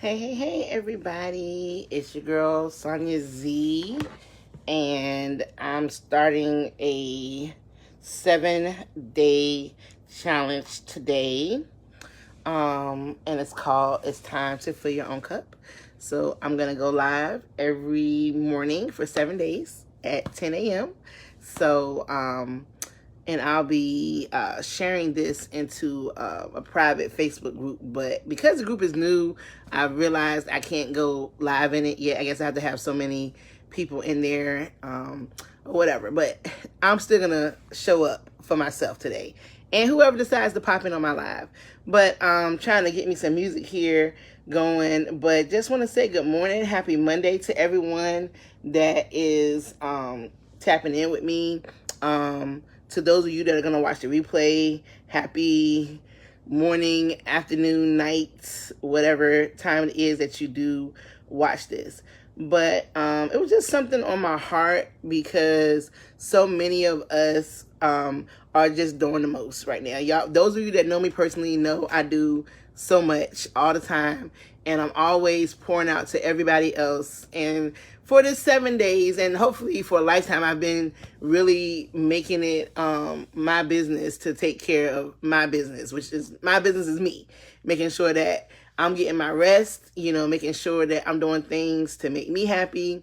Hey, everybody. It's your girl, Sonia Z, and I'm starting a 7-day challenge today. And it's called It's Time to Fill Your Own Cup. So I'm going to go live every morning for 7 days at 10 a.m. So, and I'll be sharing this into a private Facebook group. But because the group is new, I realized I can't go live in it yet. I guess I have to have so many people in there or whatever. But I'm still going to show up for myself today. And whoever decides to pop in on my live. But I'm trying to get me some music here going. But just want to say good morning. Happy Monday to everyone that is tapping in with me. To those of you that are going to watch the replay, happy morning, afternoon, night, whatever time it is that you do watch this. But it was just something on my heart because so many of us are just doing the most right now. Y'all, those of you that know me personally know I do so much all the time, and I'm always pouring out to everybody else. And for this 7 days, and hopefully for a lifetime, I've been really making it my business to take care of my business, which is my business is me, making sure that I'm getting my rest, making sure that I'm doing things to make me happy.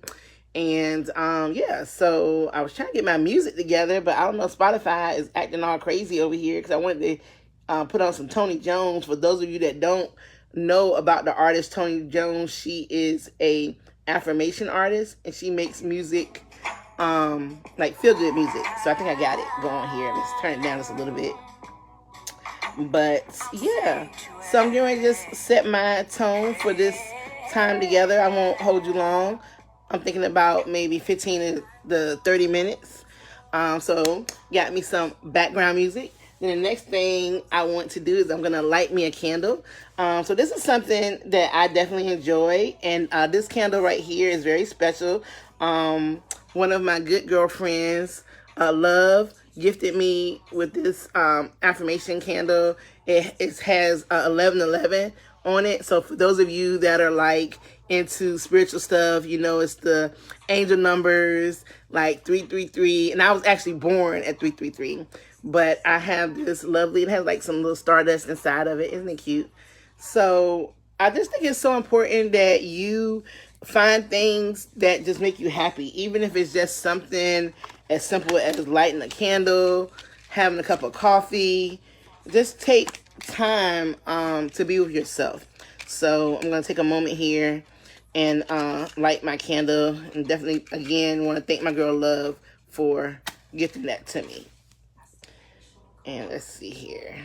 And yeah, so I was trying to get my music together, but I don't know, Spotify is acting all crazy over here because I wanted to put on some Tony Jones. For those of you that don't know about the artist Tony Jones, she is a affirmation artist, and she makes music, like feel-good music. So I think I got it going here. Let's turn it down just a little bit. But yeah, so I'm going to just set my tone for this time together. I won't hold you long. I'm thinking about maybe 15 to 30 minutes. So got me some background music. Then the next thing I want to do is I'm going to light me a candle. So this is something that I definitely enjoy. And this candle right here is very special. One of my good girlfriends, Love, gifted me with this affirmation candle. It has 1111 on it. So for those of you that are like into spiritual stuff, it's the angel numbers like 333. And I was actually born at 333. But I have this lovely, it has like some little stardust inside of it. Isn't it cute? So I just think it's so important that you find things that just make you happy. Even if it's just something as simple as lighting a candle, having a cup of coffee. Just take time to be with yourself. So I'm going to take a moment here and light my candle. And definitely, again, want to thank my girl Love for gifting that to me. And let's see here.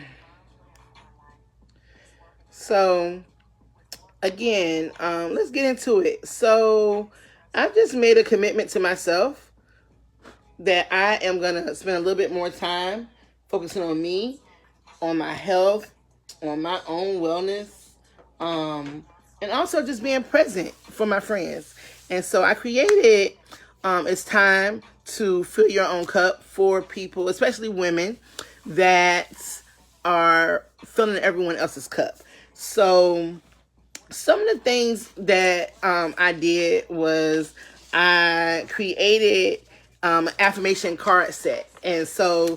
So, again, let's get into it. So, I've just made a commitment to myself that I am going to spend a little bit more time focusing on me, on my health, on my own wellness, and also just being present for my friends. And so I created It's Time to Fill Your Own Cup for people, especially women, that are filling everyone else's cup. So some of the things that I did was I created an affirmation card set. And so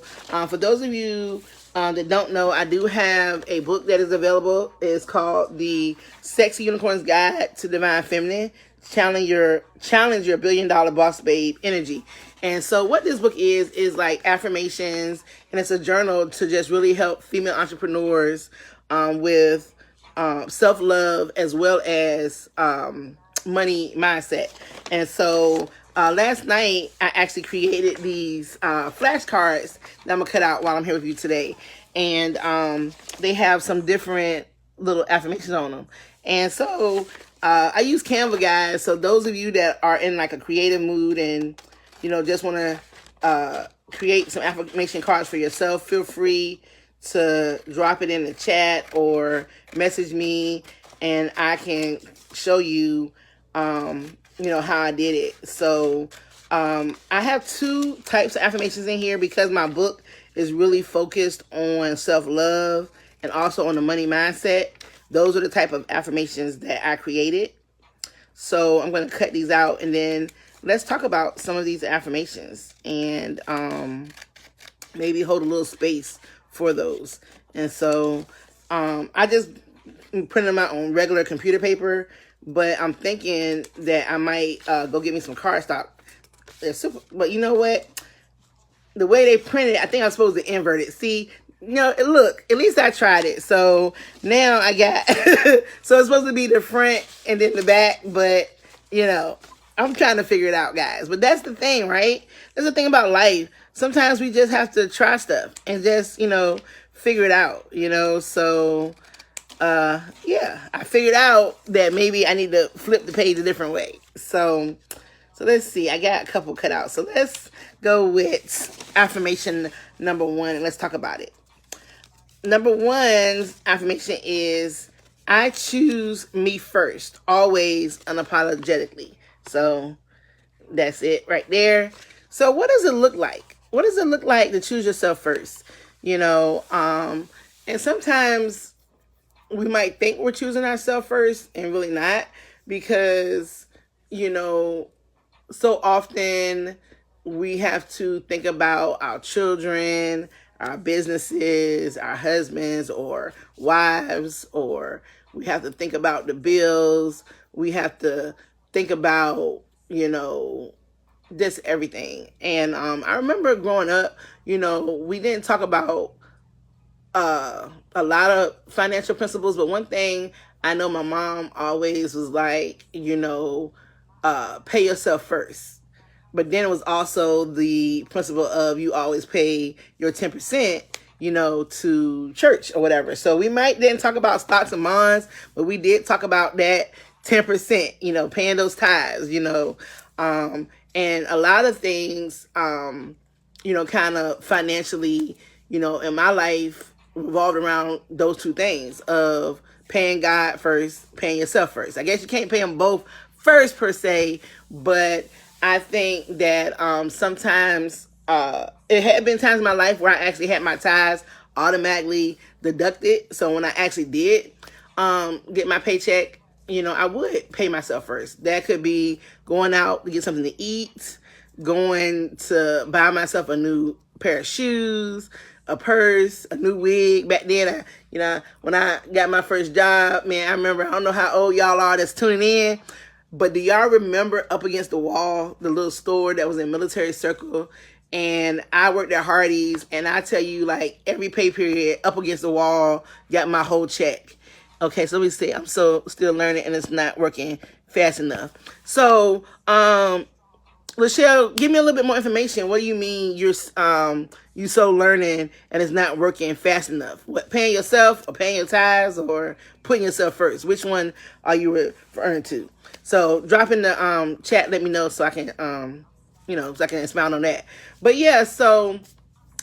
for those of you that don't know, I do have a book that is available. It's called The Sexy Unicorn's Guide to Divine Feminine. Challenge your $1 billion boss babe energy. And so what this book is like affirmations, and it's a journal to just really help female entrepreneurs with self-love as well as money mindset. And so last night I actually created these flashcards that I'm gonna cut out while I'm here with you today. And they have some different little affirmations on them. And so I use Canva, guys. So those of you that are in like a creative mood and just want to create some affirmation cards for yourself, feel free to drop it in the chat or message me, and I can show you, how I did it. So I have 2 types of affirmations in here because my book is really focused on self-love and also on the money mindset. those are the type of affirmations that I created. So I'm going to cut these out, and then let's talk about some of these affirmations, and maybe hold a little space for those. And so I just printed them out on regular computer paper, but I'm thinking that I might go get me some cardstock. They're super, but you know what? The way they printed it, I think I'm supposed to invert it. See, look, at least I tried it. So now I got, so it's supposed to be the front and then the back, but I'm trying to figure it out, guys. But that's the thing, right? That's the thing about life. Sometimes we just have to try stuff and just, figure it out, So, yeah, I figured out that maybe I need to flip the page a different way. So let's see. I got a couple cut out. So let's go with affirmation number 1, and let's talk about it. Number 1's affirmation is, I choose me first, always, unapologetically. So that's it right there. So what does it look like? What does it look like to choose yourself first? And sometimes we might think we're choosing ourselves first and really not, because, so often we have to think about our children, our businesses, our husbands or wives, or we have to think about the bills. We have to think about, just everything. And I remember growing up, we didn't talk about a lot of financial principles, but one thing I know my mom always was like, pay yourself first. But then it was also the principle of you always pay your 10%, to church or whatever. So we might then talk about stocks and bonds, but we did talk about that 10%, paying those tithes, and a lot of things, kind of financially, in my life revolved around those two things of paying God first, paying yourself first. I guess you can't pay them both first per se, but I think that sometimes it had been times in my life where I actually had my tithes automatically deducted. So when I actually did get my paycheck, I would pay myself first. That could be going out to get something to eat, going to buy myself a new pair of shoes, a purse, a new wig. Back then, when I got my first job, man, I remember, I don't know how old y'all are that's tuning in, but do y'all remember Up Against the Wall, the little store that was in Military Circle? And I worked at Hardee's, and I tell you, like, every pay period, Up Against the Wall got my whole check. Okay, so let me see. I'm still learning, and it's not working fast enough. So, Lachelle, give me a little bit more information. What do you mean you so learning and it's not working fast enough? What, paying yourself or paying your tithes or putting yourself first? Which one are you referring to? So drop in the chat, let me know so I can so I can expound on that. But yeah, so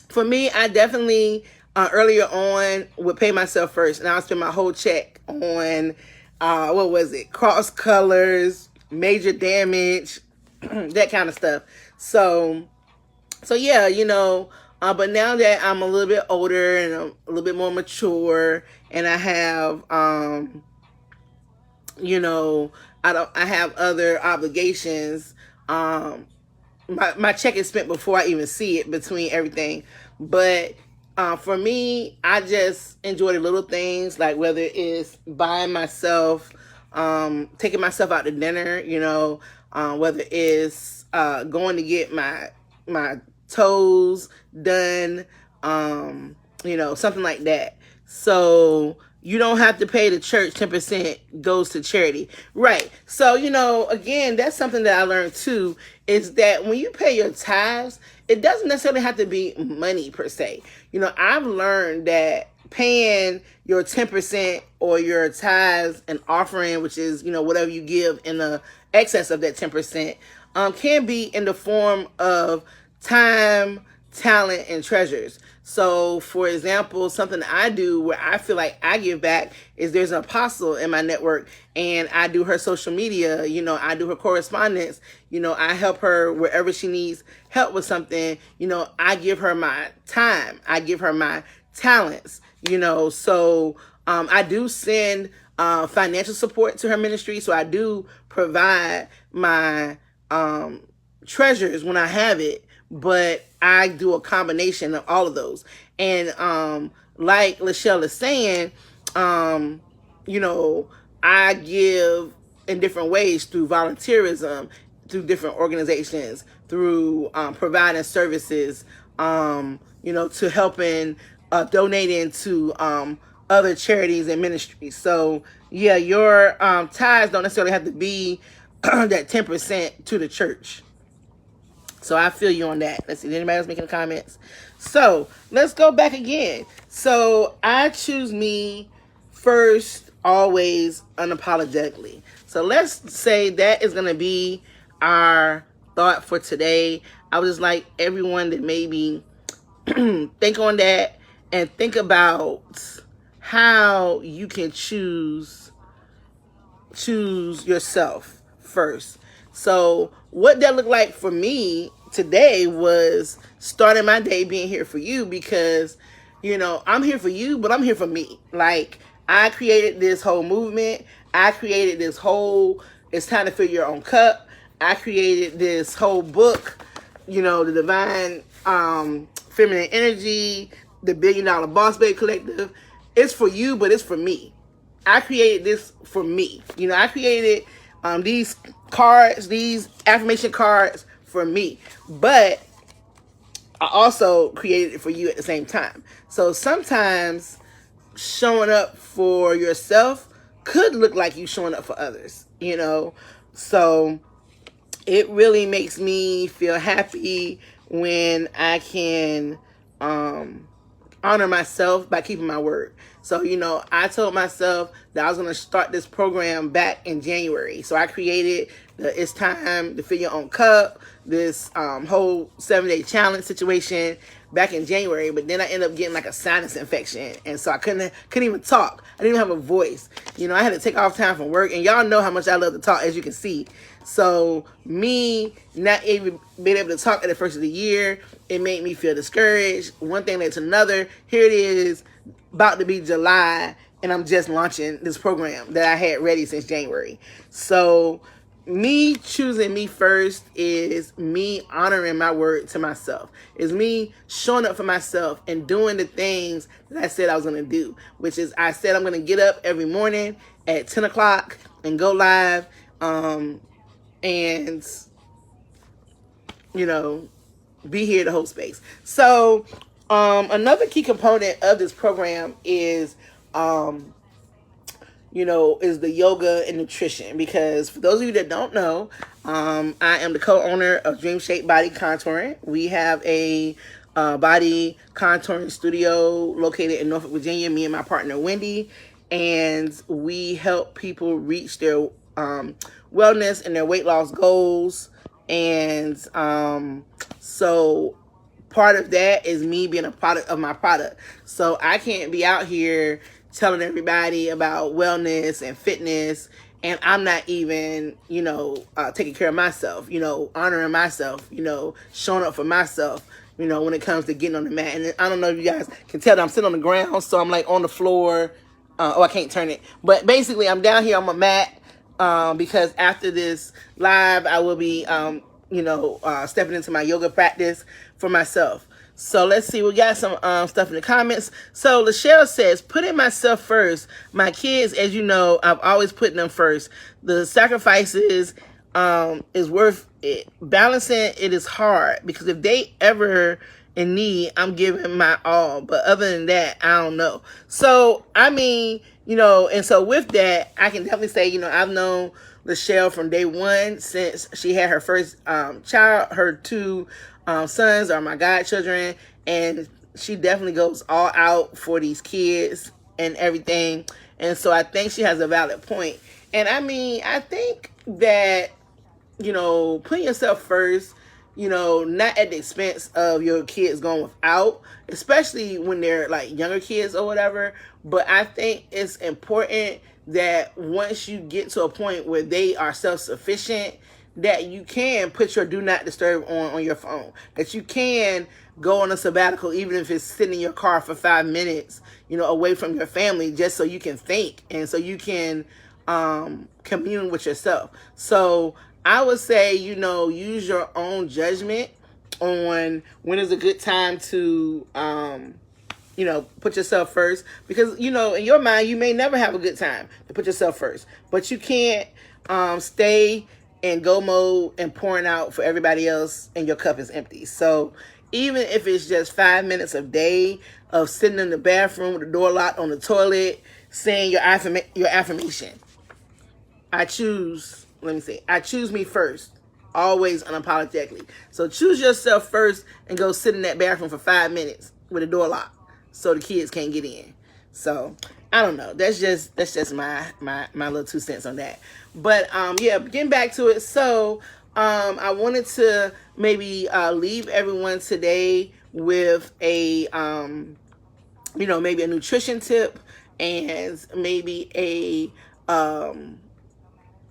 for me, I definitely earlier on would pay myself first, and I'll spend my whole check on what was it? Cross colors, major damage, that kind of stuff. So yeah, but now that I'm a little bit older and I'm a little bit more mature, and I have, I have other obligations. My check is spent before I even see it between everything. But for me, I just enjoy the little things, like whether it's buying myself, taking myself out to dinner, whether it's going to get my toes done, something like that. So you don't have to pay the church. 10% goes to charity. Right. So, again, that's something that I learned too, is that when you pay your tithes, it doesn't necessarily have to be money per se. I've learned that paying your 10% or your tithes and offering, which is, whatever you give in the excess of that 10%, can be in the form of time, talent, and treasures. So, for example, something I do where I feel like I give back is there's an apostle in my network, and I do her social media, I do her correspondence, I help her wherever she needs help with something, I give her my time, I give her my talents, so I do send financial support to her ministry, so I do provide my treasures when I have it, but I do a combination of all of those. And like Lachelle is saying, you know, I give in different ways through volunteerism, through different organizations, through providing services, you know, to helping, donating to other charities and ministries. So yeah, your tithes don't necessarily have to be that 10% to the church. So I feel you on that. Let's see, did anybody else making comments? So let's go back again. So I choose me first, always, unapologetically. So let's say that is going to be our thought for today. I would just like everyone to maybe think on that and think about how you can choose yourself first. So what that looked like for me today was starting my day being here for you, because, you know, I'm here for you, but I'm here for me. Like, I created this whole movement. I created this whole, it's time to fill your own cup. I created this whole book, you know, the Divine Feminine Energy, the $1 Billion Boss Babe Collective. It's for you, but it's for me. I created this for me. You know, I created these cards, these affirmation cards for me, but I also created it for you at the same time. So sometimes showing up for yourself could look like you showing up for others, you know? So it really makes me feel happy when I can honor myself by keeping my word. So, you know, I told myself that I was going to start this program back in January. So I created the It's Time to Fill Your Own Cup, this whole 7-day challenge situation back in January. But then I ended up getting like a sinus infection. And so I couldn't even talk. I didn't even have a voice. You know, I had to take off time from work. And y'all know how much I love to talk, as you can see. So me not even being able to talk at the first of the year, it made me feel discouraged. One thing led to another. Here it is, about to be July, and I'm just launching this program that I had ready since January. So me choosing me first is me honoring my word to myself. Is me showing up for myself and doing the things that I said I was going to do, which is I said I'm going to get up every morning at 10 o'clock and go live, and, you know, be here to hold space. So another key component of this program is, you know, is the yoga and nutrition. Because for those of you that don't know, I am the co-owner of Dream Shape Body Contouring. We have a body contouring studio located in Norfolk, Virginia, me and my partner, Wendy. And we help people reach their wellness and their weight loss goals. And so part of that is me being a product of my product. So I can't be out here telling everybody about wellness and fitness, and I'm not even, you know, taking care of myself, you know, honoring myself, you know, showing up for myself, you know, when it comes to getting on the mat. And I don't know if you guys can tell that I'm sitting on the ground, so I'm like on the floor. Oh, I can't turn it. But basically, I'm down here on my mat because after this live, I will be, you know, stepping into my yoga practice for myself. So let's see. We got some stuff in the comments. So Lachelle says, putting myself first. My kids, as you know, I've always put them first. The sacrifices is worth it. Balancing it is hard because if they ever in need, I'm giving my all. But other than that, I don't know. So, I mean, you know, and so with that, I can definitely say, you know, I've known Lachelle from day one since she had her first child. Her two sons are my godchildren, and she definitely goes all out for these kids and everything. And so I think she has a valid point. And I mean, I think that, you know, putting yourself first, you know, not at the expense of your kids going without, especially when they're like younger kids or whatever. But I think it's important that once you get to a point where they are self-sufficient, that you can put your do not disturb on your phone, that you can go on a sabbatical, even if it's sitting in your car for 5 minutes, away from your family, just so you can think and so you can commune with yourself. So I would say, use your own judgment on when is a good time to put yourself first, because in your mind you may never have a good time to put yourself first, but you can't stay in go mode and pouring out for everybody else and your cup is empty. So even if it's just 5 minutes a day of sitting in the bathroom with the door locked on the toilet, saying your affirmation. I choose me first, always, unapologetically. So choose yourself first and go sit in that bathroom for 5 minutes with the door locked so the kids can't get in. So I don't know. That's just my little 2 cents on that. But getting back to it. So I wanted to maybe leave everyone today with a maybe a nutrition tip and maybe a a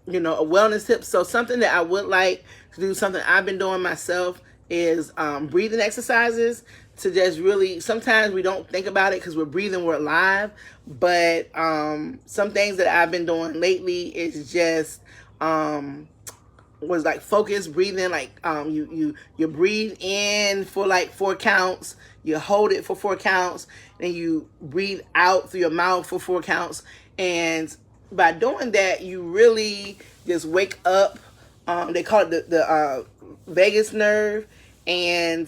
wellness tip. So something that I would like to do, something I've been doing myself, is breathing exercises, to just really, sometimes we don't think about it because we're breathing, we're alive, but some things that I've been doing lately is just was like focused breathing. Like you breathe in for like 4 counts, you hold it for 4 counts, and you breathe out through your mouth for 4 counts. And by doing that, you really just wake up. They call it the vagus nerve. And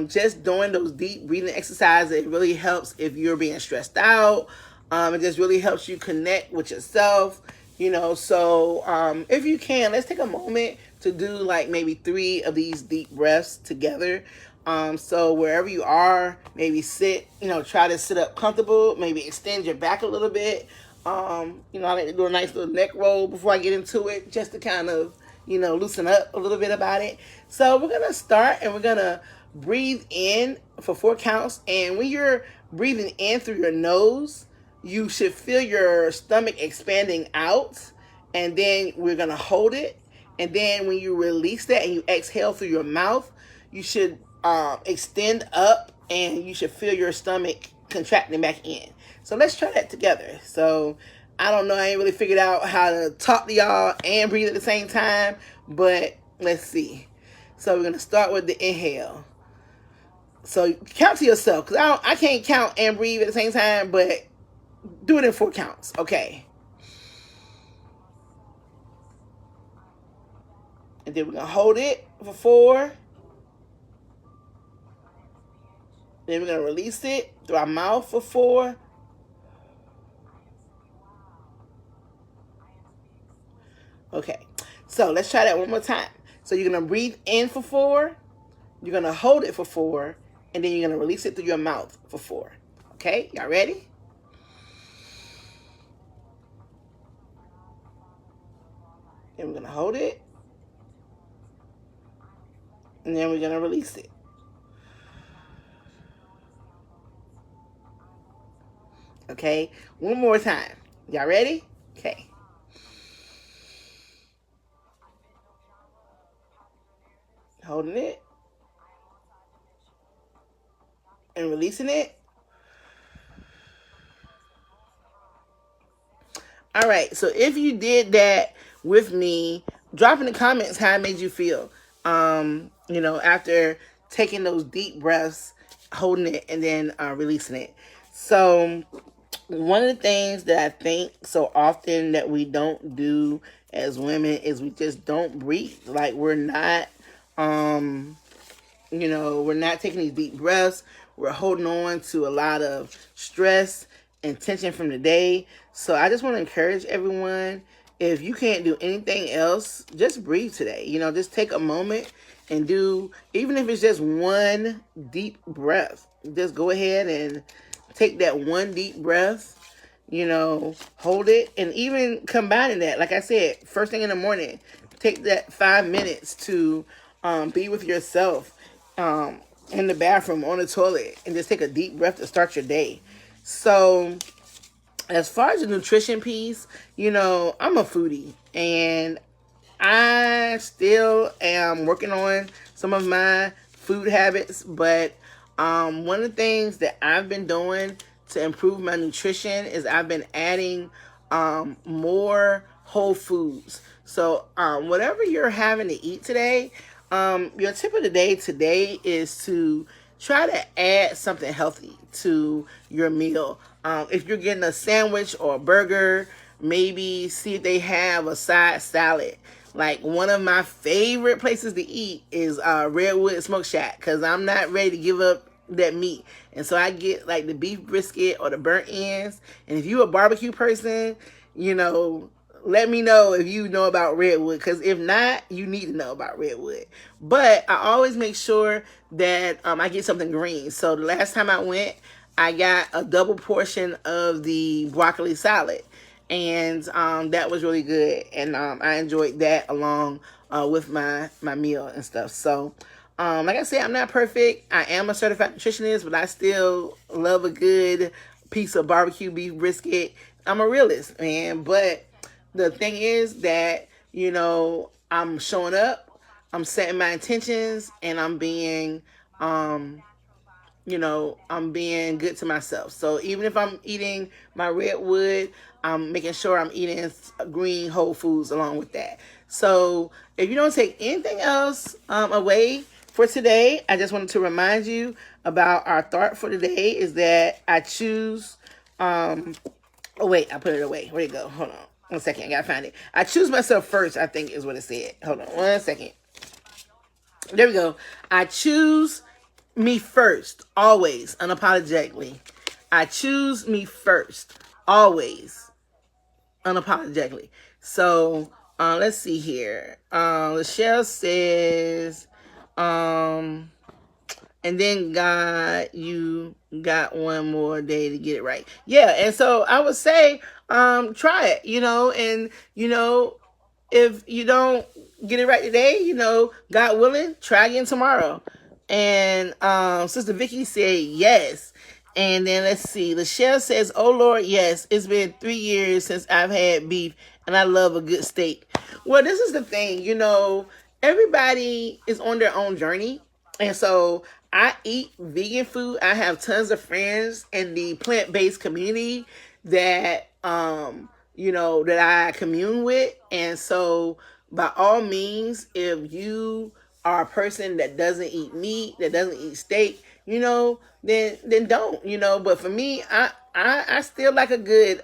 just doing those deep breathing exercises, it really helps if you're being stressed out. It just really helps you connect with yourself. So if you can, let's take a moment to do like maybe 3 of these deep breaths together. So wherever you are, maybe sit, try to sit up comfortable, maybe extend your back a little bit. I like to do a nice little neck roll before I get into it, just to kind of, loosen up a little bit about it. So we're going to start and we're going to breathe in for 4 counts. And when you're breathing in through your nose, you should feel your stomach expanding out. And then we're going to hold it. And then when you release that and you exhale through your mouth, you should extend up and you should feel your stomach contracting back in. So let's try that together. So I don't know, I ain't really figured out how to talk to y'all and breathe at the same time, but let's see. So we're going to start with the inhale. So count to yourself, because I can't count and breathe at the same time, but do it in 4 counts. Okay. And then we're going to hold it for 4. Then we're going to release it through our mouth for 4. Okay, so let's try that one more time. So you're going to breathe in for 4, you're going to hold it for 4, and then you're going to release it through your mouth for 4. Okay, y'all ready? And we're going to hold it, and then we're going to release it. Okay, one more time. Y'all ready? Okay. Holding it and releasing it. All right, so if you did that with me, drop in the comments how it made you feel. After taking those deep breaths, holding it, and then releasing it. So one of the things that I think so often that we don't do as women is we just don't breathe. Like we're not we're not taking these deep breaths. We're holding on to a lot of stress and tension from the day. So I just want to encourage everyone, if you can't do anything else, just breathe today. Just take a moment and do, even if it's just 1 deep breath, just go ahead and take that 1 deep breath, hold it, and even combining that, like I said, first thing in the morning, take that 5 minutes to be with yourself in the bathroom, on the toilet, and just take a deep breath to start your day. So as far as the nutrition piece, I'm a foodie, and I still am working on some of my food habits, but one of the things that I've been doing to improve my nutrition is I've been adding more whole foods. So whatever you're having to eat today, your tip of the day today is to try to add something healthy to your meal. If you're getting a sandwich or a burger, maybe see if they have a side salad. Like one of my favorite places to eat is Redwood Smoke Shack, because I'm not ready to give up that meat. And so I get like the beef brisket or the burnt ends. And if you're a barbecue person, you know, let me know if you know about Redwood, because if not, you need to know about Redwood. But I always make sure that I get something green. So the last time I went, I got a double portion of the broccoli salad, and that was really good, and I enjoyed that along with my meal and stuff. So like I said, I'm not perfect. I am a certified nutritionist, but I still love a good piece of barbecue beef brisket. I'm a realist, man. But the thing is that, you know, I'm showing up, I'm setting my intentions, and I'm being you know, I'm being good to myself. So even if I'm eating my Redwood, I'm making sure I'm eating green whole foods along with that. So if you don't take anything else away for today, I just wanted to remind you about our thought for today is that I choose, oh wait, I put it away. Where'd it go? Hold on. 1 second, I gotta find it. I choose myself first, I think is what it said. Hold on 1 second. There we go. I choose me first, always, unapologetically. I choose me first, always, unapologetically. So, let's see here. Michelle says, and then God, you got one more day to get it right. Yeah, and so I would say, try it, you know, and, you know, if you don't get it right today, you know, God willing, try again tomorrow. And Sister Vicky said yes. And then let's see. Lachelle says, oh Lord, yes. It's been 3 years since I've had beef, and I love a good steak. Well, this is the thing, you know, everybody is on their own journey. And so I eat vegan food. I have tons of friends in the plant-based community that you know, that I commune with. And so by all means, if you are a person that doesn't eat meat, that doesn't eat steak, you know, then don't, you know. But for me, I still like a good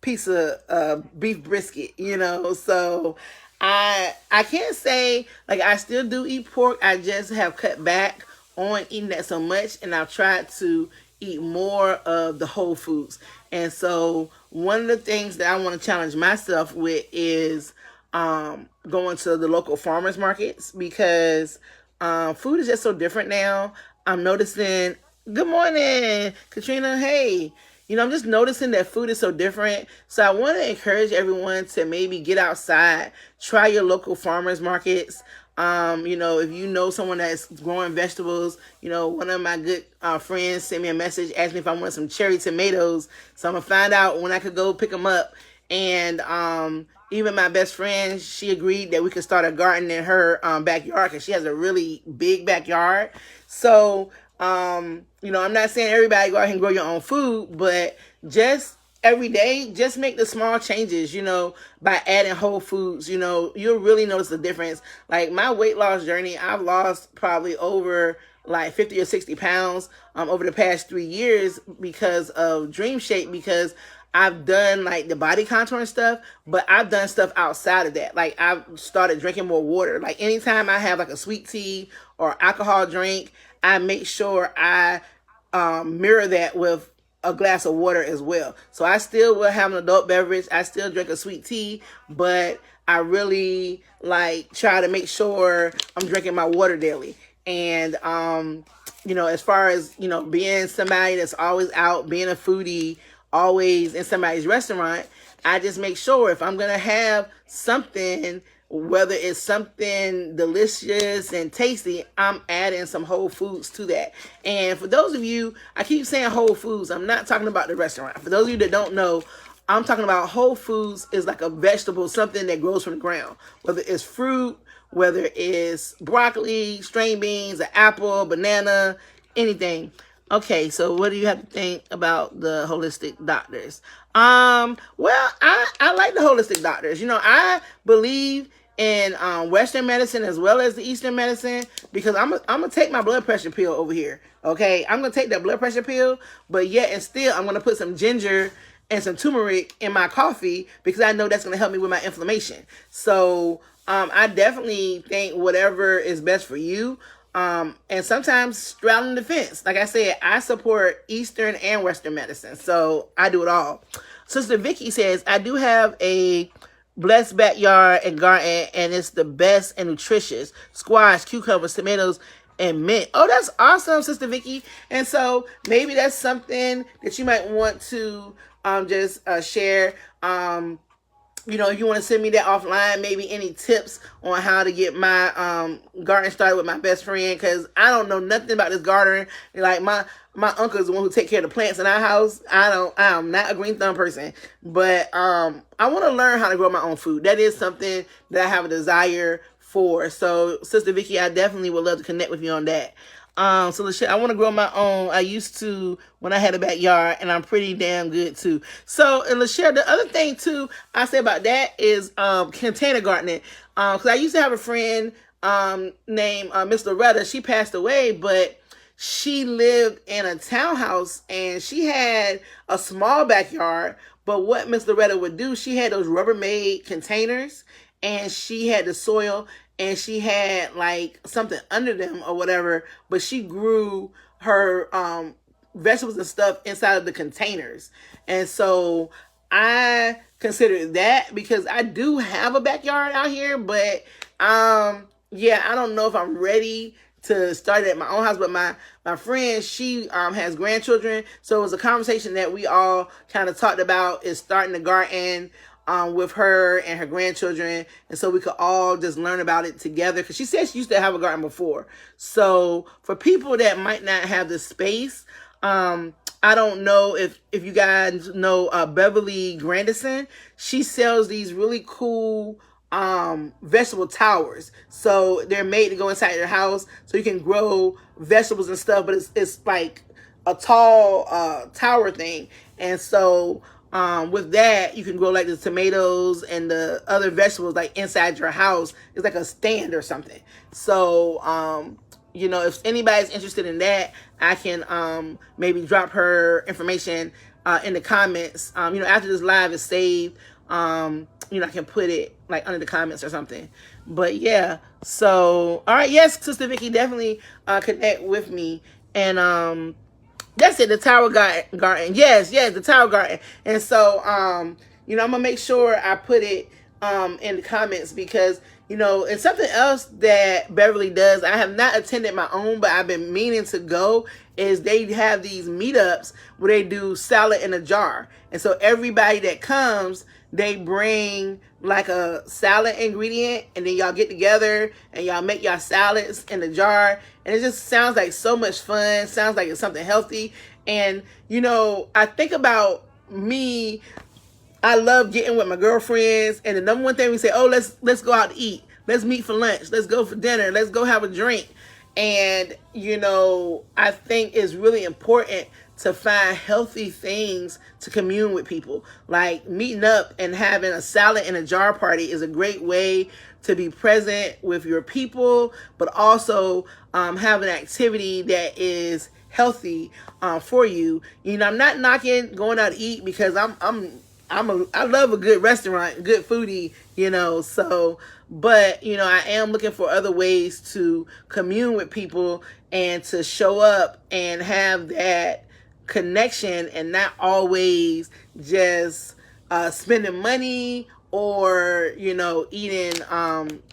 piece of beef brisket, you know. So I can't say, like, I still do eat pork. I just have cut back on eating that so much, and I've tried to eat more of the whole foods. And so one of the things that I want to challenge myself with is going to the local farmers markets, because food is just so different now. I'm noticing, good morning, Katrina, hey. You know, I'm just noticing that food is so different. So I want to encourage everyone to maybe get outside, try your local farmers markets. You know, if you know someone that's growing vegetables, you know, one of my good friends sent me a message, asked me if I want some cherry tomatoes. So I'm going to find out when I could go pick them up. And even my best friend, she agreed that we could start a garden in her backyard, because she has a really big backyard. So, you know, I'm not saying everybody go out and grow your own food, but just every day, just make the small changes, you know, by adding whole foods. You know, you'll really notice the difference. Like my weight loss journey, I've lost probably over like 50 or 60 pounds over the past 3 years because of Dream Shape, because I've done like the body contour and stuff, but I've done stuff outside of that. Like I've started drinking more water. Like anytime I have like a sweet tea or alcohol drink, I make sure I mirror that with a glass of water as well. So I still will have an adult beverage. I still drink a sweet tea, but I really like try to make sure I'm drinking my water daily. And you know, as far as, you know, being somebody that's always out, being a foodie, always in somebody's restaurant, I just make sure if I'm gonna have something, whether it's something delicious and tasty, I'm adding some whole foods to that. And for those of you, I keep saying whole foods, I'm not talking about the restaurant. For those of you that don't know, I'm talking about whole foods is like a vegetable, something that grows from the ground, whether it's fruit, whether it's broccoli, string beans, an apple, banana, anything. Okay, so what do you have to think about the holistic doctors? Well, I like the holistic doctors. I believe in Western medicine as well as the Eastern medicine, because I'm gonna take my blood pressure pill over here. Okay, I'm gonna take that blood pressure pill, but yet and still I'm gonna put some ginger and some turmeric in my coffee because I know that's gonna help me with my inflammation. So I definitely think whatever is best for you. And sometimes straddling the fence. Like I said, I support Eastern and Western medicine, so I do it all. Sister Vicky says, I do have a blessed backyard and garden, and it's the best and nutritious. Squash, cucumbers, tomatoes, and mint. Oh, that's awesome, Sister Vicky. And so maybe that's something that you might want to just share. If you want to send me that offline, maybe any tips on how to get my garden started with my best friend, because I don't know nothing about this gardening. Like my uncle is the one who take care of the plants in our house. I'm not a green thumb person, but I want to learn how to grow my own food. That is something that I have a desire for. So, Sister Vicky, I definitely would love to connect with you on that. So I want to grow my own. I used to when I had a backyard, and I'm pretty damn good too. So, and LaShare, the other thing too I say about that is container gardening. Because I used to have a friend named Miss Loretta. She passed away, but she lived in a townhouse and she had a small backyard. But what Miss Loretta would do, she had those Rubbermaid containers, and she had the soil, and she had like something under them or whatever, but she grew her vegetables and stuff inside of the containers. And so I consider that, because I do have a backyard out here, but yeah, I don't know if I'm ready to start it at my own house. But my friend, she has grandchildren, so it was a conversation that we all kind of talked about, is starting the garden with her and her grandchildren, and so we could all just learn about it together, because she said she used to have a garden before. So for people that might not have the space, I don't know if you guys know Beverly Grandison. She sells these really cool vegetable towers. So they're made to go inside your house, so you can grow vegetables and stuff, but it's like a tall tower thing. And so with that, you can grow like the tomatoes and the other vegetables like inside your house. It's like a stand or something. So if anybody's interested in that, I can maybe drop her information in the comments. After this live is saved, I can put it like under the comments or something. But yeah, so all right, yes, Sister Vicky, definitely connect with me. And that's it, the tower garden. Yes, the tower garden. And so I'm gonna make sure I put it in the comments, because and something else that Beverly does, I have not attended my own, but I've been meaning to go, is they have these meetups where they do salad in a jar. And so everybody that comes, they bring like a salad ingredient, and then y'all get together and y'all make y'all salads in the jar. And it just sounds like so much fun. Sounds like it's something healthy. And I think about me, I love getting with my girlfriends, and the number one thing we say, oh, let's go out to eat. Let's meet for lunch. Let's go for dinner. Let's go have a drink. And, I think it's really important to find healthy things to commune with people. Like meeting up and having a salad in a jar party is a great way to be present with your people, but also have an activity that is healthy for you. I'm not knocking going out to eat, because I love a good restaurant, good foodie, so, but, I am looking for other ways to commune with people and to show up and have that connection, and not always just spending money or, eating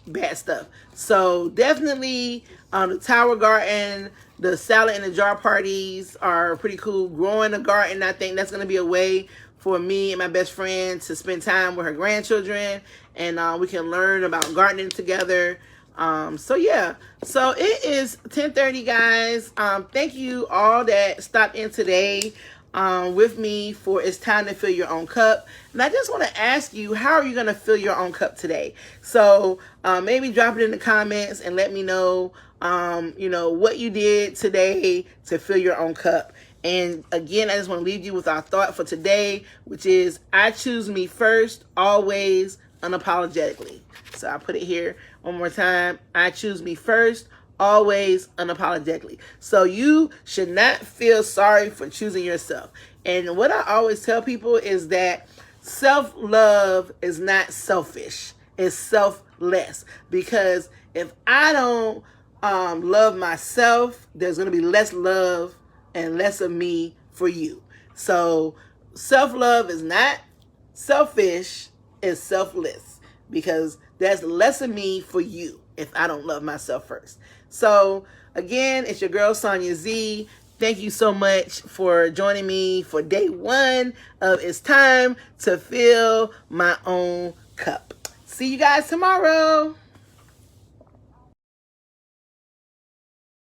bad stuff. So definitely the tower garden, the salad in the jar parties are pretty cool. Growing a garden, I think that's going to be a way for me and my best friend to spend time with her grandchildren, and we can learn about gardening together. So yeah, so it is 10:30, guys. Thank you all that stopped in today. with me for It's Time to Fill Your Own Cup. And I just want to ask you, how are you going to fill your own cup today? So maybe drop it in the comments and let me know, what you did today to fill your own cup. And again, I just want to leave you with our thought for today, which is, I choose me first, always, unapologetically. So I put it here one more time. I choose me first, always, unapologetically. So you should not feel sorry for choosing yourself. And what I always tell people is that self-love is not selfish. It's selfless. Because if I don't love myself, there's going to be less love and less of me for you. So self-love is not selfish, it's selfless, because there's less of me for you if I don't love myself first. So again, it's your girl Sonia Z. Thank you so much for joining me for day 1 of It's Time to Fill My Own Cup. See you guys tomorrow.